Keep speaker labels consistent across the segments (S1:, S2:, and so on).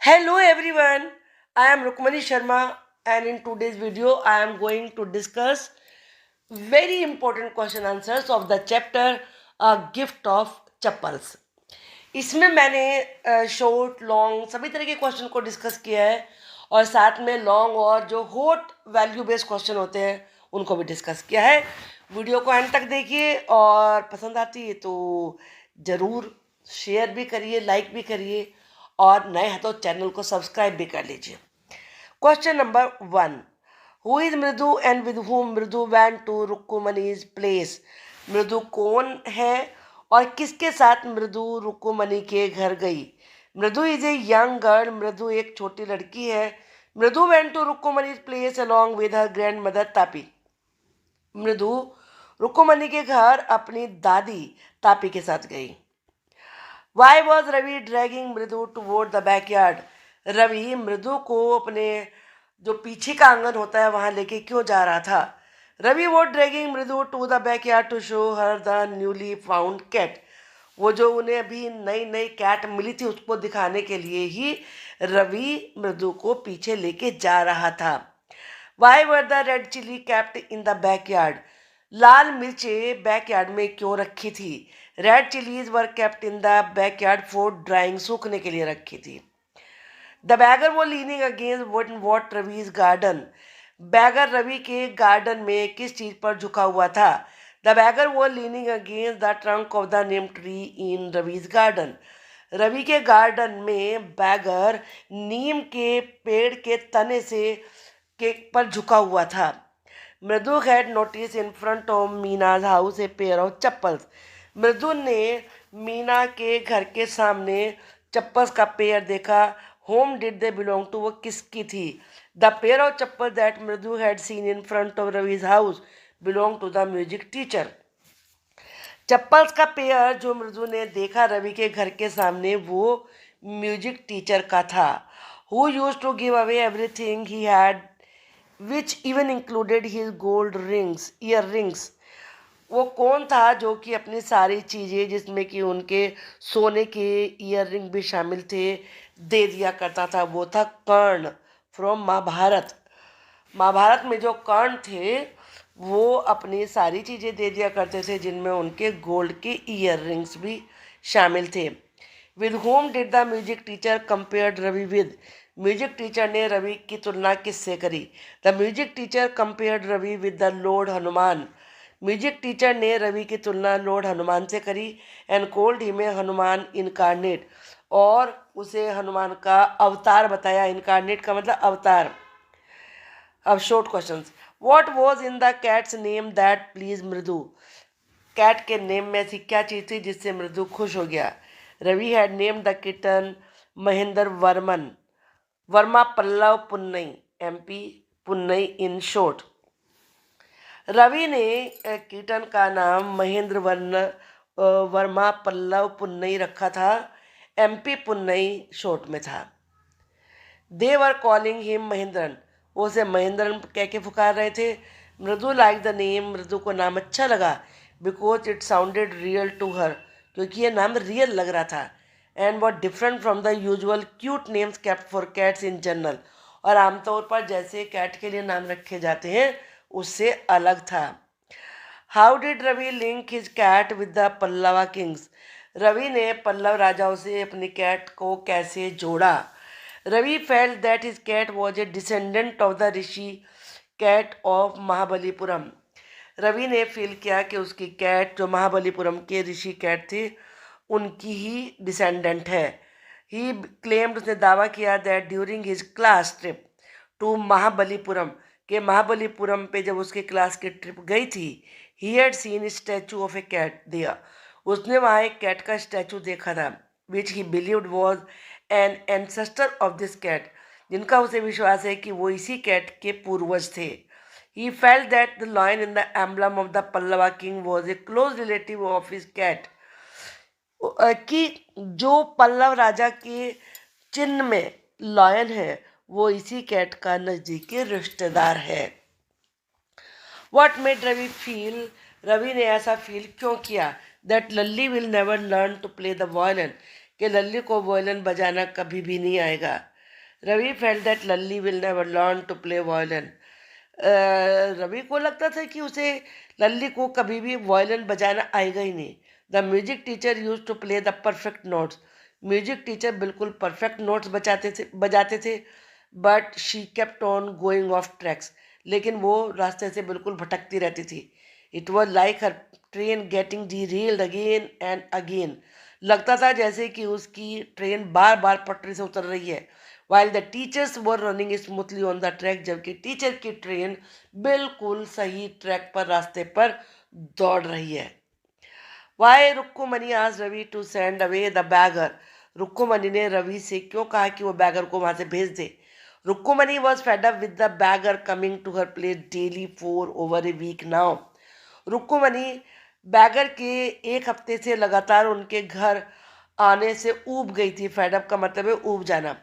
S1: Hello everyone, I am Rukmani Sharma and in today's video I am going to discuss very important question answers of the chapter A Gift of Chappals. इसमें मैंने short long सभी तरह के question को discuss किया है और साथ में लॉन्ग और जो हॉट वैल्यू बेस्ड क्वेश्चन होते हैं उनको भी डिस्कस किया है। वीडियो को एंड तक देखिए और पसंद आती है तो ज़रूर शेयर भी करिए, लाइक भी करिए और नए हैं तो चैनल को सब्सक्राइब भी कर लीजिए। क्वेश्चन नंबर 1, हु इज मृदु एंड विद whom मृदु went टू रुक्कुमनीज प्लेस। मृदु कौन है और किसके साथ मृदु रुक्कुमनी के घर गई। मृदु इज ए यंग गर्ल, मृदु एक छोटी लड़की है। Mridu went to Rukkumani's place along with her grandmother Tapi. Mridu Rukkumani के घर अपनी दादी तापी के साथ गई। वाई वॉज रवि ड्रैगिंग मृदु टूवर्ड द बैकयार्ड। रवि मृदु को अपने जो पीछे का आंगन होता है वहां लेके क्यों जा रहा था। Ravi was dragging Mridu to the backyard to show her the newly found cat. वो जो उन्हें अभी नई नई कैट मिली थी उसको दिखाने के लिए ही रवि मृदु को पीछे लेके जा रहा था। Why were the red chilli kept in the backyard. लाल मिर्चें बैकयार्ड में क्यों रखी थी। Red chillies were kept in the backyard for drying, सूखने के लिए रखी थी। The beggar was leaning against what Ravi's garden. Beggar Ravi के गार्डन में किस चीज पर झुका हुआ था। The beggar was leaning against the trunk of the neem tree in Ravi's garden. Ravi के गार्डन में बैगर नीम के पेड़ के तने से के पर झुका हुआ था। Mridu had notice in front of Meena's house a pair of chappals. Mridu ने मीना के घर के सामने चप्पल्स का पेयर देखा। Whom did they belong to, वो किसकी थी। The pair of chappal that Mridu had seen in front of Ravi's house belong to the music teacher. Chappals का पेयर जो मृदु ने देखा रवि के घर के सामने वो म्यूजिक टीचर का था। Who used to give away everything he had which even included his gold rings earrings. वो कौन था जो कि अपनी सारी चीज़ें जिसमें कि उनके सोने के ईयर रिंग भी शामिल थे दे दिया करता था। वो था कर्ण फ्रॉम महाभारत। महाभारत में जो कर्ण थे वो अपनी सारी चीज़ें दे दिया करते थे जिनमें उनके गोल्ड के ईयर रिंग्स भी शामिल थे। With whom did the music teacher compared Ravi with. Music teacher ने रवि की तुलना किससे करी। The music teacher compared Ravi with the lord Hanuman. Music teacher ने रवि की तुलना लॉर्ड हनुमान से करी। एंड कोल्ड ही में हनुमान इनकारनेट, और उसे हनुमान का अवतार बताया। इनकारनेट का मतलब अवतार। अब short questions. What was in the cats name that please मृदु। कैट के नेम में ऐसी क्या चीज़ थी जिससे मृदु खुश हो गया। Ravi had named the kitten Mahendra Varman. Varma Pallava Punnai, MP Punnai in short. Ravi ने कीटन का नाम महेंद्र वर्मा पल्लव पुन्नई रखा था। एमपी पुन्नई शॉर्ट में था। दे वर कॉलिंग हिम महेंद्रन, वो उसे महेंद्रन कह के पुकार रहे थे। मृदु लाइक द नेम, मृदु को नाम अच्छा लगा। Because it sounded real to her, क्योंकि ये नाम रियल लग रहा था। And what different from the usual cute names kept for cats in general, और आमतौर पर जैसे कैट के लिए नाम रखे जाते हैं उससे अलग था। How did Ravi link his cat with the Pallava kings. Ravi ने पल्लव राजाओं से अपनी कैट को कैसे जोड़ा। Ravi felt that his cat was a descendant of the rishi cat of Mahabalipuram. Ravi ने फील किया कि उसकी कैट जो महाबलीपुरम के ऋषि कैट थे उनकी ही डिसेंडेंट है। ही क्लेम्ड, उसने दावा किया that during his class trip to Mahabalipuram, के महाबलीपुरम पे जब उसके क्लास की ट्रिप गई थी, he had seen statue of a cat दिया, उसने वहाँ एक कैट का स्टैचू देखा था। Which he believed was an ancestor of this cat, जिनका उसे विश्वास है कि वो इसी कैट के पूर्वज थे। He felt that the lion in the emblem of the Pallava king was a close relative of his cat, कि जो पल्लव राजा के चिन्ह में लायन है वो इसी कैट का नज़दीकी रिश्तेदार है। What made Ravi feel, Ravi ने ऐसा फील क्यों किया। That Lalli will never learn to play the violin, कि लल्ली को वायलिन बजाना कभी भी नहीं आएगा। Ravi felt that Lalli will never learn to play violin. Ravi को लगता था कि उसे लल्ली को कभी भी वायलिन बजाना आएगा ही नहीं। The music teacher used to play the perfect notes. Music teacher बिल्कुल परफेक्ट नोट्स बजाते थे, but she kept on going off tracks. लेकिन वो रास्ते से बिल्कुल भटकती रहती थी। It was like her train getting derailed again and again. लगता था जैसे कि उसकी ट्रेन बार बार पटरी से उतर रही है। While the teachers were running smoothly on the track, जबकि टीचर की ट्रेन बिल्कुल सही ट्रैक पर रास्ते पर दौड़ रही है। Why Rukkumani ask Ravi to send away the beggar. Rukkumani ने रवि से क्यों कहा कि वो बैगर को वहां से भेज दे। Rukkumani was fed up with the beggar coming to her place daily for over a week now. Rukkumani beggar के एक हफ्ते से लगातार उनके घर आने से ऊब गई थी। फेडअप का मतलब है ऊब जाना।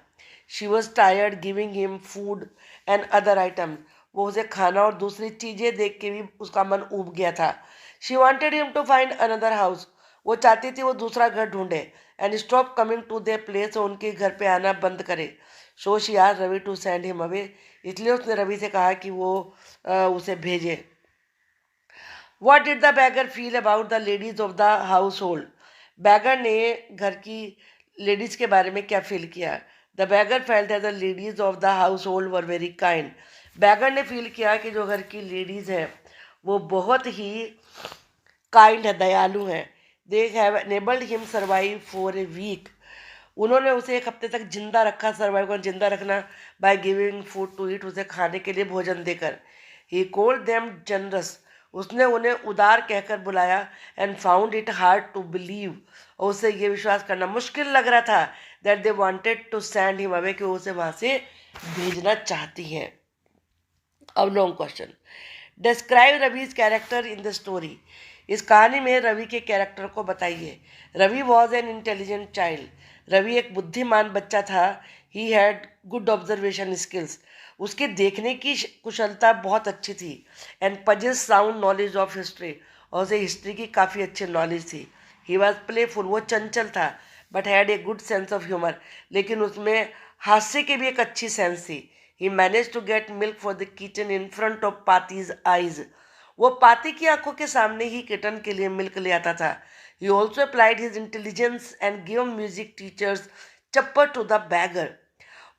S1: She was tired giving him food and other item. वो उसे खाना और दूसरी चीज़ें देख के भी उसका मन ऊब गया था। She wanted him to find another house. वो चाहती थी वो दूसरा घर ढूंढे and stop coming to their place, और उनके घर पे आना बंद करे। So she asked Ravi to send him away. इसलिए उसने रवि से कहा कि वो उसे भेजे। What did the beggar feel about the ladies of the household. Beggar ने घर की लेडीज के बारे में क्या फील किया। The beggar felt that the ladies of the household were very kind. Beggar ने फील किया कि जो घर की लेडीज हैं वो बहुत ही काइंड है, दयालु हैं। They have enabled him survive for a week. उन्होंने उसे एक हफ्ते तक जिंदा रखा। सर्वाइव कर जिंदा रखना by giving food to eat, उसे खाने के लिए भोजन देकर। He called them generous. उसने उन्हें उदार कहकर बुलाया। And found it hard to believe, और उसे ये विश्वास करना मुश्किल लग रहा था that they wanted to send him away, कि वो उसे वहां से भेजना चाहती हैं। अब long question. Describe Ravi's character in the story. इस कहानी में रवि के कैरेक्टर को बताइए। Ravi was an intelligent child. Ravi एक बुद्धिमान बच्चा था। He had good observation skills. उसके देखने की कुशलता बहुत अच्छी थी। And possess sound knowledge of history, और उसे हिस्ट्री की काफ़ी अच्छी नॉलेज थी। ही वॉज प्लेफुल, वो चंचल था, but had a good sense of humour, लेकिन उसमें हास्य की भी एक अच्छी सेंस थी। He manage to get milk for the kitchen in front of Paati's eyes. वो पाती की आंखों के सामने ही किटन के लिए मिल्क ले आता था। He also applied his intelligence and give music teachers chappal to the beggar.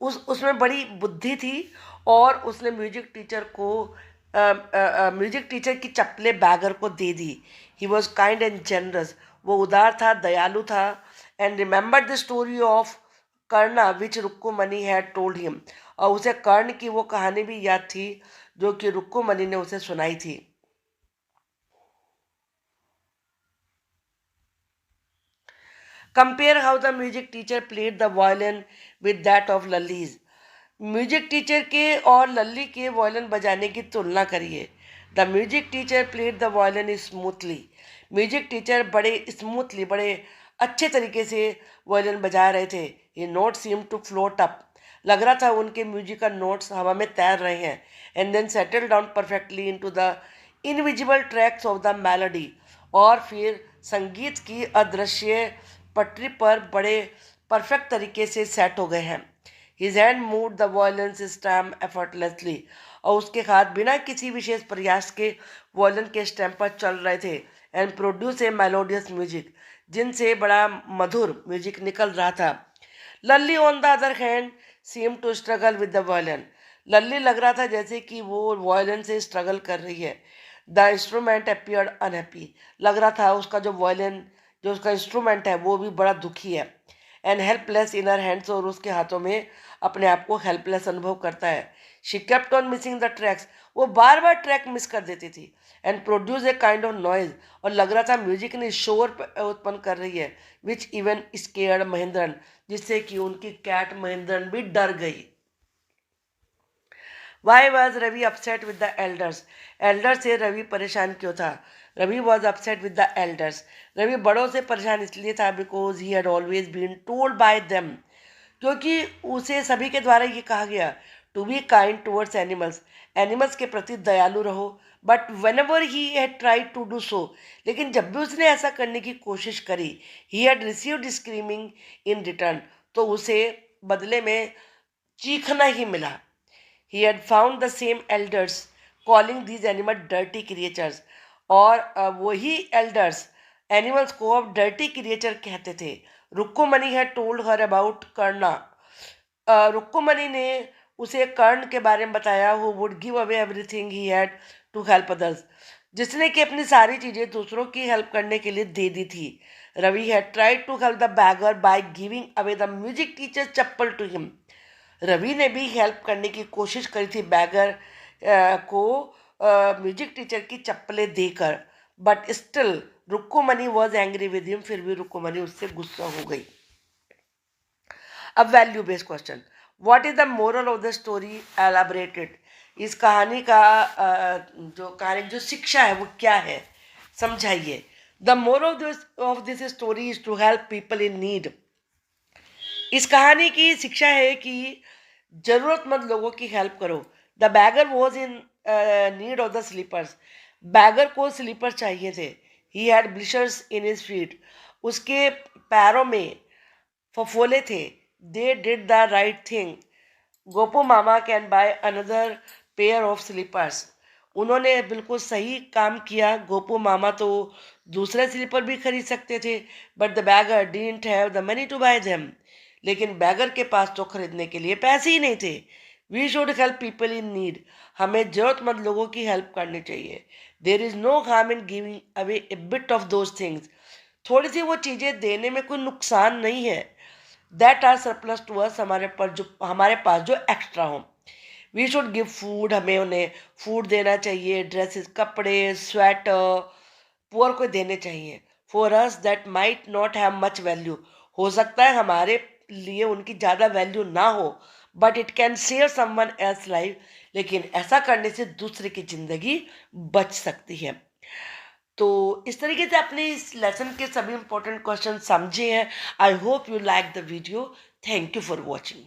S1: उसमें बड़ी बुद्धि थी, और उसने म्यूजिक टीचर की चप्पलें बैगर को दे दी। He was kind and generous. वो उदार था, दयालु था। And remember the story of Karna which Rukkumani had told him. और उसे कर्ण की वो कहानी भी याद थी जो कि रुक्कुमणि ने उसे सुनाई थी। Compare how the music teacher played the violin with that of Lalli's. Music teacher के और लल्ली के वायलिन बजाने की तुलना करिए। The music teacher played the violin smoothly. Music teacher बड़े स्मूथली, बड़े अच्छे तरीके से वायलिन बजा रहे थे। ये note seem to float up. लग रहा था उनके म्यूजिकल नोट्स हवा में तैर रहे हैं। And then settle down perfectly into the invisible tracks of the melody. और फिर संगीत की अदृश्य पटरी पर बड़े परफेक्ट तरीके से सेट हो गए हैं। His hand moved the violin stem effortlessly, और उसके हाथ बिना किसी विशेष प्रयास के वायलिन के स्टेम पर चल रहे थे। And produce a melodious music, जिनसे बड़ा मधुर म्यूजिक निकल रहा था। Lalli on the other hand seem to struggle with the violin. Lalli लग रहा था जैसे कि वो वायलिन से स्ट्रगल कर रही है। The instrument appeared unhappy. लग रहा था उसका जो वायलिन, जो उसका इंस्ट्रूमेंट है, वो भी बड़ा दुखी है। And helpless in her hands, और उसके हाथों में अपने आप को हेल्पलेस अनुभव करता है। She kept on missing the tracks. वो बार बार ट्रैक मिस कर देती थी। And produce a kind of noise, और लग रहा था म्यूजिक ने शोर उत्पन्न कर रही है। विच इवन स्केयर्ड महेंद्रन, जिससे कि उनकी कैट महेंद्रन भी डर गई। Why was Ravi upset with the elders. Elder से रवि परेशान क्यों था। Ravi was upset with the elders. Ravi बड़ों से परेशान इसलिए था because he had always been told by them, क्योंकि उसे सभी के द्वारा ये कहा गया to be kind towards animals, animals के प्रति दयालु रहो। But whenever he had tried to do so, लेकिन जब भी उसने ऐसा करने की कोशिश करी, he had received screaming in return, तो उसे बदले में चीखना ही मिला। He had found the same elders calling these animals dirty creatures. और वही elders animals को अब dirty creature कहते थे। रुक्कुमणि had told her about कर्णा। रुक्कुमणि ने उसे कर्ण के बारे में बताया, who would give away everything he had to help others, जिसने कि अपनी सारी चीजें दूसरों की हेल्प करने के लिए दे दी थी। Ravi had tried to help the beggar by giving away the music teacher's chappal to him. Ravi ने भी हेल्प करने की कोशिश करी थी बैगर को म्यूजिक टीचर की चप्पलें देकर, but still Rukkumani was angry with him, फिर भी रुक्कुमणि उससे गुस्सा हो गई। अब value based question, what is the moral of the story elaborated. इस कहानी का जो शिक्षा है वो क्या है, समझाइए। The moral of this story is to help people in need. इस कहानी की शिक्षा है कि जरूरतमंद लोगों की हेल्प करो। The beggar was in need of the slippers. Beggar को स्लीपर चाहिए थे। He had blisters in his feet. उसके पैरों में फफोले थे। They did the right thing. Gopu मामा can buy another pair of slippers. उन्होंने बिल्कुल सही काम किया। गोपू मामा तो दूसरे स्लीपर भी खरीद सकते थे, but the beggar didn't have the money to buy them. लेकिन बैगर के पास तो खरीदने के लिए पैसे ही नहीं थे। We should help people in need. हमें जरूरतमंद लोगों की हेल्प करनी चाहिए। There is no harm in giving away a bit of those things. थोड़ी सी वो चीज़ें देने में कोई नुकसान नहीं है। That are surplus to us, हमारे पास जो एक्स्ट्रा हो। वी शुड गिव फूड, हमें उन्हें फूड देना चाहिए, ड्रेसेस, कपड़े, स्वेटर पुअर को देने चाहिए। For us that might not have much value. हो सकता है हमारे लिए उनकी ज़्यादा वैल्यू ना हो, but it can save someone else life. लेकिन ऐसा करने से दूसरे की ज़िंदगी बच सकती है। तो इस तरीके से आपने इस लेसन के सभी इंपॉर्टेंट क्वेश्चन समझे हैं। I hope you like the video. Thank you for watching.